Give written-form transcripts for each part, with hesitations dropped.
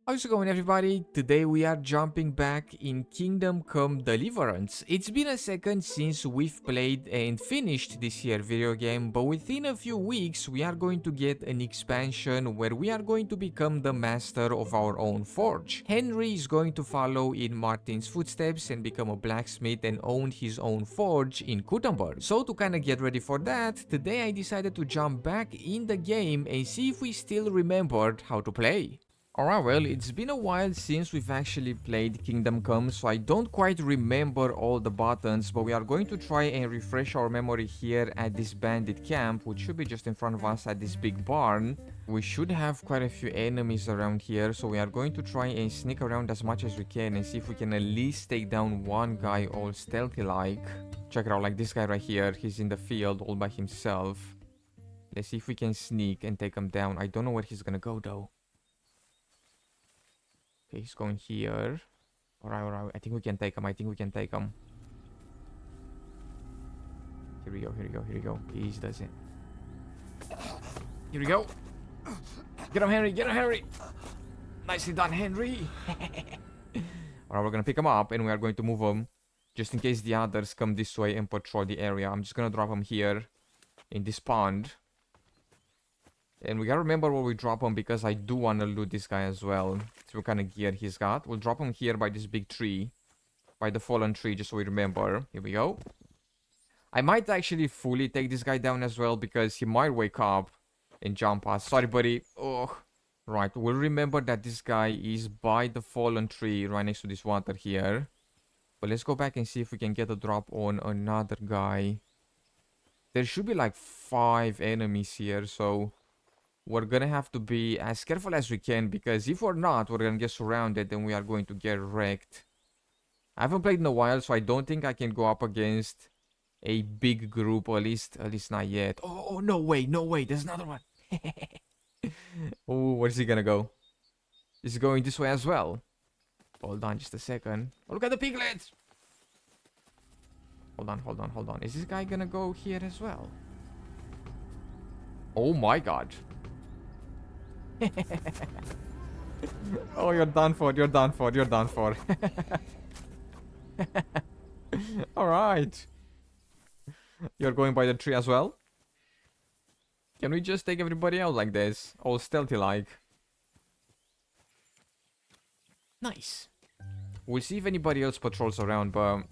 How's it going, everybody? Today we are jumping back in Kingdom Come Deliverance. It's been a second since we've played and finished this here video game, but within a few weeks we are going to get an expansion where we are going to become the master of our own forge. Henry is going to follow in Martin's footsteps and become a blacksmith and own his own forge in Gutenberg. So to kind of get ready for that, today I decided to jump back in the game and see if we still remembered how to play. Alright, well, it's been a while since we've actually played Kingdom Come, so I don't quite remember all the buttons, but we are going to try and refresh our memory here at this bandit camp, which should be just in front of us at this big barn. We should have quite a few enemies around here, so we are going to try and sneak around as much as we can and see if we can at least take down one guy all stealthy-like. Check it out, like this guy right here, he's in the field all by himself. Let's see if we can sneak and take him down. I don't know where he's gonna go, though. Okay, he's going here. Alright. I think we can take him. Here we go. Easy does it. Here we go. Get him, Henry. Nicely done, Henry. Alright, we're gonna pick him up and we are going to move him just in case the others come this way and patrol the area. I'm just gonna drop him here in this pond. And we gotta remember where we drop him because I do want to loot this guy as well. See what kind of gear he's got. We'll drop him here by this big tree. By the fallen tree, just so we remember. Here we go. I might actually fully take this guy down as well because he might wake up and jump us. Sorry, buddy. Oh. Right, we'll remember that this guy is by the fallen tree right next to this water here. But let's go back and see if we can get a drop on another guy. There should be like 5 enemies here, so we're gonna have to be as careful as we can because if we're not, we're gonna get surrounded and we are going to get wrecked. I haven't played in a while, so I don't think I can go up against a big group, or at least not yet. Oh, no way, there's another one. Oh, where's he gonna go? Is he going this way as well? Hold on just a second. Oh, look at the piglets! Hold on. Is this guy gonna go here as well? Oh my god. Oh, you're done for. Alright. You're going by the tree as well? Can we just take everybody out like this? All stealthy like. Nice. We'll see if anybody else patrols around, but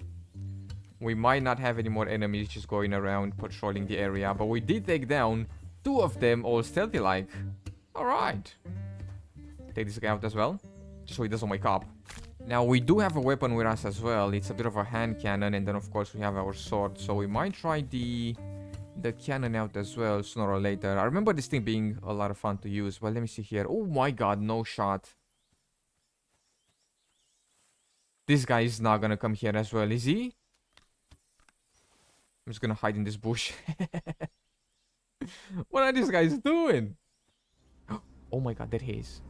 we might not have any more enemies just going around patrolling the area. But we did take down 2 of them all stealthy like. Alright. Take this guy out as well, just so he doesn't wake up. Now we do have a weapon with us as well. It's a bit of a hand cannon, and then of course we have our sword. So we might try the cannon out as well sooner or later. I remember this thing being a lot of fun to use. Well, let me see here. Oh my god, no shot. This guy is not gonna come here as well, is he? I'm just gonna hide in this bush. What are these guys doing? Oh my god, there he is.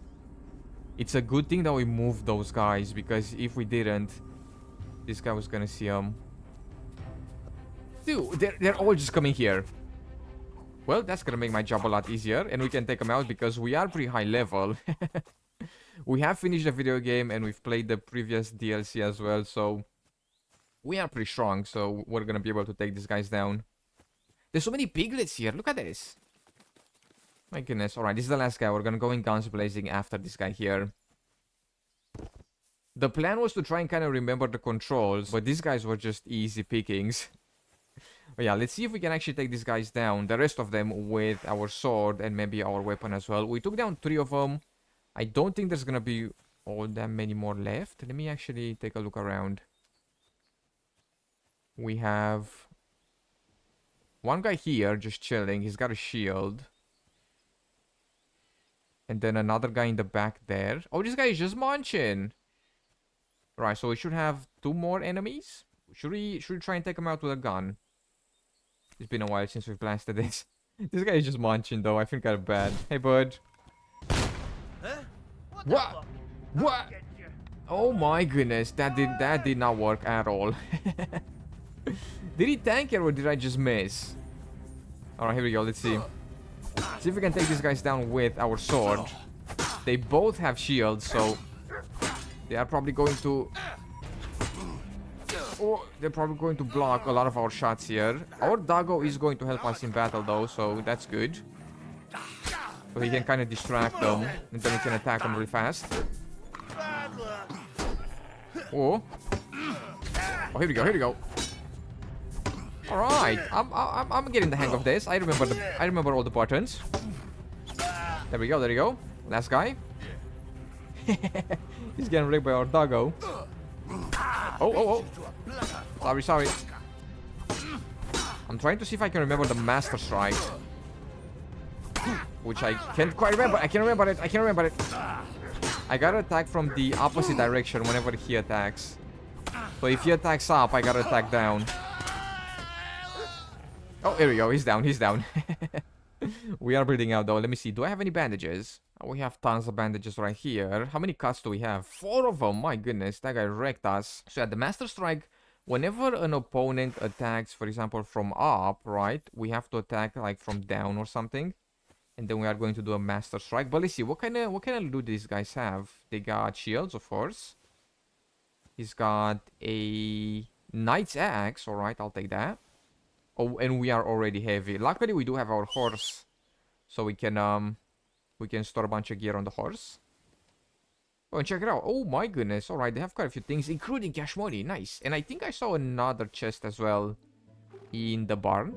It's a good thing that we moved those guys, because if we didn't, this guy was gonna see them. Dude, they're all just coming here. Well, that's gonna make my job a lot easier, and we can take them out because we are pretty high level. We have finished the video game and we've played the previous DLC as well, so we are pretty strong, so we're gonna be able to take these guys down. There's so many piglets here, look at this. My goodness. Alright, this is the last guy. We're gonna go in guns blazing after this guy here. The plan was to try and kind of remember the controls, but these guys were just easy pickings. But yeah, let's see if we can actually take these guys down, the rest of them, with our sword and maybe our weapon as well. We took down 3 of them. I don't think there's gonna be all that many more left. Let me actually take a look around. We have one guy here just chilling. He's got a shield. And then another guy in the back there. Oh, this guy is just munching. Right, so we should have 2 more enemies. Should we try and take him out with a gun? It's been a while since we've blasted this. This guy is just munching though. I feel kind of bad. Hey, bud. Huh? What? What? Oh my goodness, that did not work at all. Did he tank it or did I just miss? Alright, here we go. Let's see. See if we can take these guys down with our sword. They both have shields, so they are probably going to... Oh, they're probably going to block a lot of our shots here. Our doggo is going to help us in battle though, so that's good. So he can kind of distract them, and then we can attack them really fast. Oh. Oh, here we go, here we go. Alright, I'm getting the hang of this. I remember all the buttons. There we go, there you go. Last guy. He's getting ripped by our doggo. Oh. Sorry, sorry. I'm trying to see if I can remember the Master Strike. Which I can't quite remember. I can't remember it. I gotta attack from the opposite direction whenever he attacks. So if he attacks up, I gotta attack down. Oh, here we go. He's down. We are bleeding out though. Let me see. Do I have any bandages? Oh, we have tons of bandages right here. How many cuts do we have? 4 of them. My goodness, that guy wrecked us. So yeah, the Master Strike, whenever an opponent attacks, for example, from up, right, we have to attack like from down or something. And then we are going to do a Master Strike. But let's see, what kind of loot these guys have? They got shields, of course. He's got a Knight's Axe. Alright, I'll take that. Oh, and we are already heavy. Luckily, we do have our horse. So we can store a bunch of gear on the horse. Oh, and check it out. Oh my goodness. Alright, they have quite a few things, including cash money. Nice. And I think I saw another chest as well in the barn.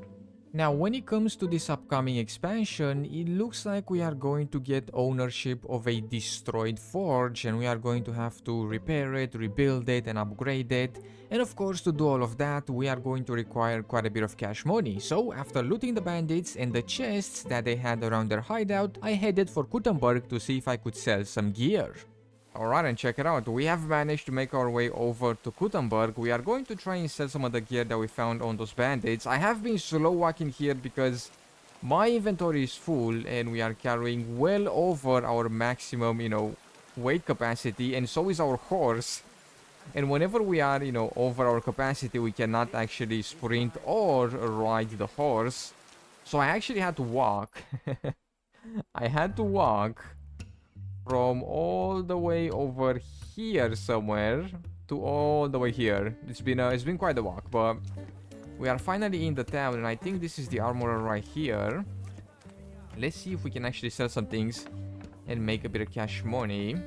Now, when it comes to this upcoming expansion, it looks like we are going to get ownership of a destroyed forge, and we are going to have to repair it, rebuild it, and upgrade it. And of course, to do all of that, we are going to require quite a bit of cash money. So, after looting the bandits and the chests that they had around their hideout, I headed for Gutenberg to see if I could sell some gear. Alright, and check it out. We have managed to make our way over to Gutenberg. We are going to try and sell some of the gear that we found on those bandits. I have been slow walking here because my inventory is full and we are carrying well over our maximum, weight capacity, and so is our horse. And whenever we are, over our capacity, we cannot actually sprint or ride the horse. So I actually had to walk. I had to walk from all the way over here somewhere to all the way here. It's been quite a walk, but we are finally in the town, and I think this is the armorer right here. Let's see if we can actually sell some things and make a bit of cash money.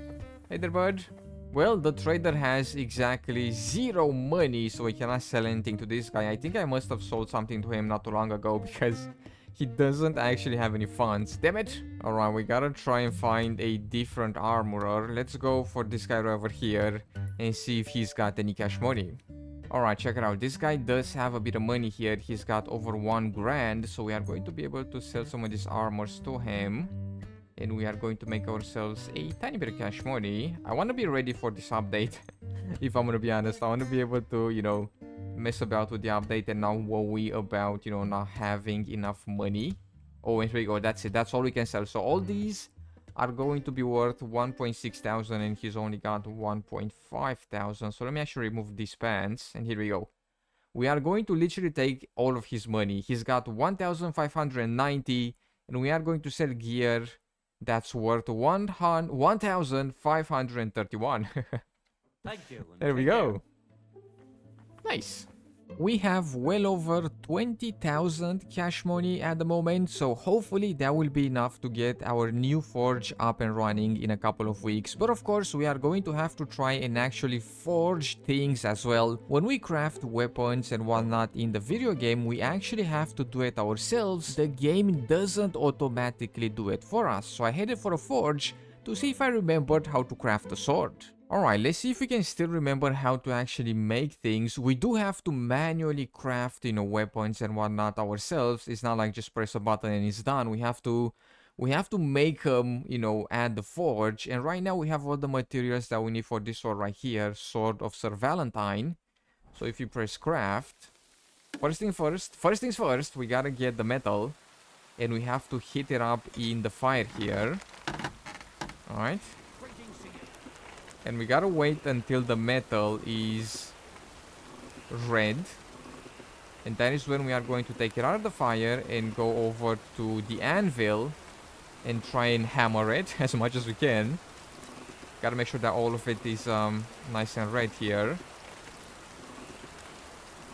Hey there, bud. Well, the trader has exactly 0 money, so we cannot sell anything to this guy. I think I must have sold something to him not too long ago because he doesn't actually have any funds. Damn it! Alright, we gotta try and find a different armorer. Let's go for this guy right over here and see if he's got any cash money. Alright, check it out. This guy does have a bit of money here. He's got over 1 grand, so we are going to be able to sell some of these armors to him. And we are going to make ourselves a tiny bit of cash money. I want to be ready for this update. If I'm gonna be honest, I want to be able to, mess about with the update and not worry about, not having enough money. Oh, and here we go. That's it. That's all we can sell. So all these are going to be worth 1.6 thousand, and he's only got 1.5 thousand. So let me actually remove these pants, and here we go. We are going to literally take all of his money. He's got 1,590, and we are going to sell gear that's worth 1,531. Thank you. There we go. Nice. We have well over 20,000 cash money at the moment, so hopefully that will be enough to get our new forge up and running in a couple of weeks. But of course, we are going to have to try and actually forge things as well. When we craft weapons and whatnot in the video game, we actually have to do it ourselves. The game doesn't automatically do it for us, so I headed for a forge to see if I remembered how to craft a sword. Alright, let's see if we can still remember how to actually make things. We do have to manually craft, weapons and whatnot ourselves. It's not like just press a button and it's done. We have to make them, at the forge. And right now we have all the materials that we need for this sword right here. Sword of Sir Valentine. So if you press craft, first things first, we gotta get the metal. And we have to heat it up in the fire here. Alright. And we gotta wait until the metal is red. And that is when we are going to take it out of the fire and go over to the anvil and try and hammer it as much as we can. Gotta make sure that all of it is nice and red here.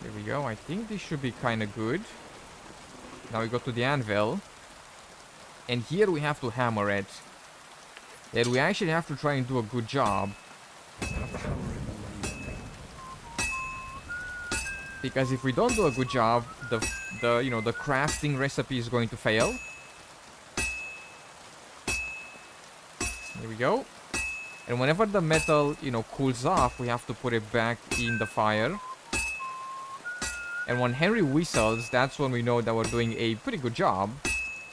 There we go. I think this should be kind of good. Now we go to the anvil. And here we have to hammer it. And we actually have to try and do a good job. Because if we don't do a good job, the crafting recipe is going to fail. Here we go. And whenever the metal, cools off, we have to put it back in the fire. And when Henry whistles, that's when we know that we're doing a pretty good job.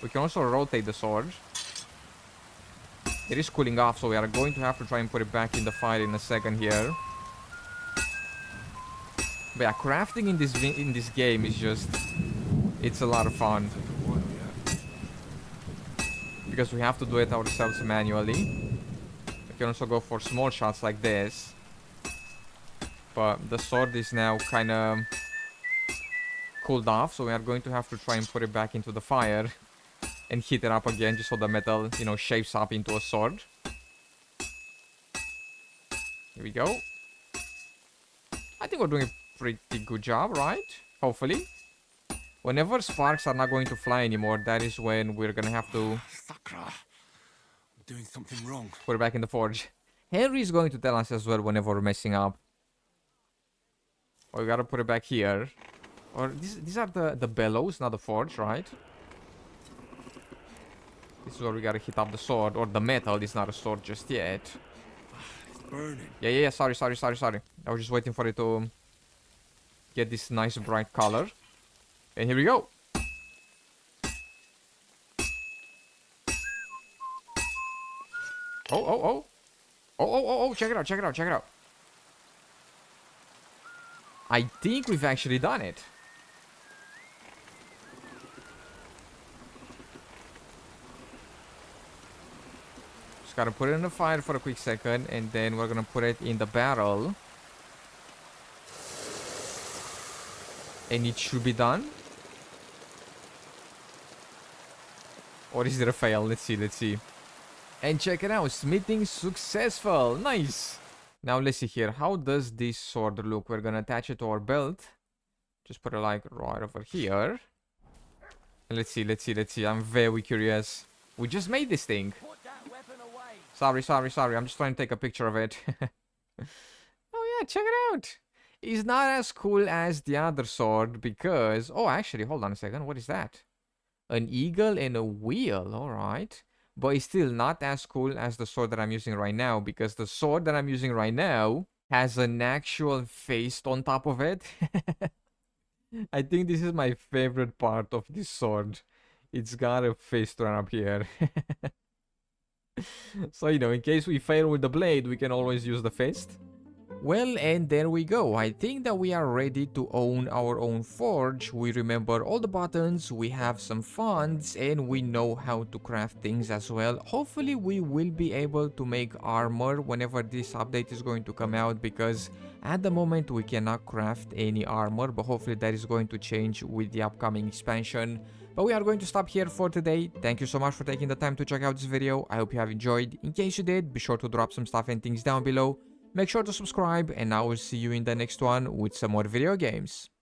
We can also rotate the sword. It is cooling off, so we are going to have to try and put it back in the fire in a second here. But yeah, crafting in this game is just... it's a lot of fun. Because we have to do it ourselves manually. We can also go for small shots like this. But the sword is now kind of cooled off, so we are going to have to try and put it back into the fire and heat it up again just so the metal, shapes up into a sword. Here we go. I think we're doing a pretty good job, right? Hopefully. Whenever sparks are not going to fly anymore, that is when we're gonna have to I'm doing something wrong. put it back in the forge. Henry is going to tell us as well whenever we're messing up. Oh, we gotta put it back here. Or these are the bellows, not the forge, right? This is where we gotta hit up the sword, or the metal. It's not a sword just yet. It's burning. Yeah. Sorry. I was just waiting for it to get this nice bright color. And here we go. Oh, check it out. I think we've actually done it. Just gotta put it in the fire for a quick second, and then we're gonna put it in the barrel. And it should be done. Or is it a fail? Let's see. And check it out, smithing successful. Nice. Now let's see here. How does this sword look? We're gonna attach it to our belt. Just put it like right over here. Let's see. I'm very curious. We just made this thing. Put that weapon away. Sorry. I'm just trying to take a picture of it. Oh yeah, check it out. It's not as cool as the other sword because... oh, actually, hold on a second. What is that? An eagle and a wheel. Alright. But it's still not as cool as the sword that I'm using right now, because the sword that I'm using right now has an actual face on top of it. I think this is my favorite part of this sword. It's got a face run up here. So, in case we fail with the blade, we can always use the fist. Well, and there we go. I think that we are ready to own our own forge. We remember all the buttons, we have some funds, and we know how to craft things as well. Hopefully we will be able to make armor whenever this update is going to come out, because at the moment we cannot craft any armor, but hopefully that is going to change with the upcoming expansion. But we are going to stop here for today. Thank you so much for taking the time to check out this video. I hope you have enjoyed. In case you did, be sure to drop some stuff and things down below. Make sure to subscribe, and I will see you in the next one with some more video games.